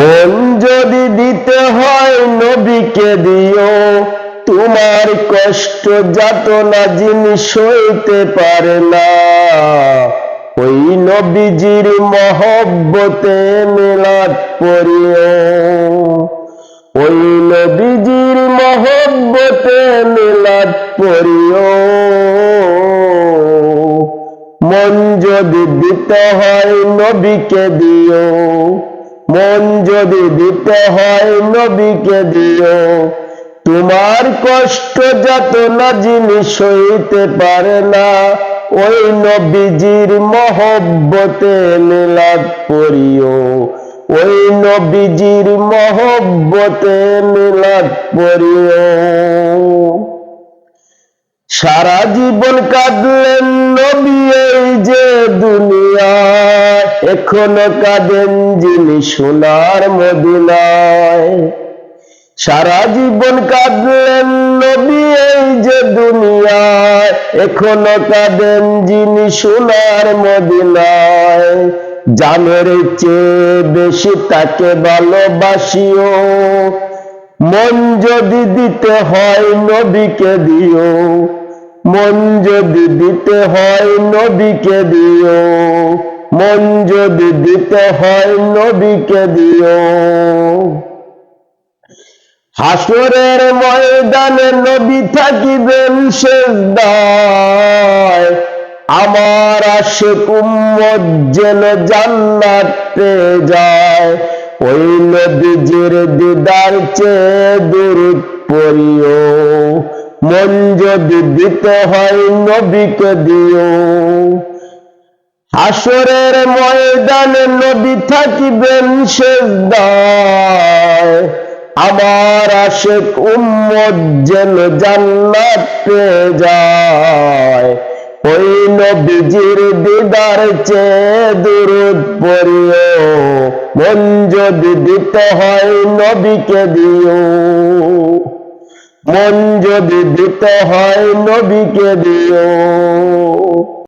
মন যদি দিতে হয় নবীকে দিও, তোমার কষ্ট যাতনা যিনি সইতে পারে না। ওই নবীজির মহব্বতে মিলাদ পড়িও, ওই নবীজির মহব্বতে মিলাদ পড়িও। মন যদি দিতে হয় নবীকে দিও, মন যদি দিতে হয় নবীকে দিও, তোমার কষ্ট যাতনা যিনি সইতে পারে না। ওই নবীজির মহব্বতে মিলাদ পড়িও, ওই নবীজির মহব্বতে মিলাদ পড়িও। সারা জীবন কাঁদলেন নবী এই যে দুনিয়ায়, এখনো কাঁদেন যিনি সোনার মদিনায়। সারা জীবন কাঁদলেন নবী এই যে দুনিয়ায়, এখনো কাঁদেন যিনি সোনার মদিনায়। জানের চেয়ে বেশি তাকে ভালোবাসিও, মন যদি দিতে হয় নবীকে দিও, মন যদি দিতে হয় নবীকে দিও, মন যদি দিতে হয় নবীকে দিও। হাসরের ময়দানে নবী থাকিবেন সিজদায়, আমার আশিক উম্মত যেন জান্নাত পেয়ে যায়। ওই নবীজির দিদার চেয়ে দুরূদ পড়িও, মন যদি দিতে হয় নবীকে দিও। হাসরের ময়দানে নবী থাকিবেন সিজদায়, আমার আশিক উম্মত যেন জান্নাত পেয়ে যায়। ওই নবীজির দিদার চেয়ে দুরূদ পড়িও, মন যদি দিতে হয় নবীকে দিও, মন যদি দিতে হয় নবীকে দিও।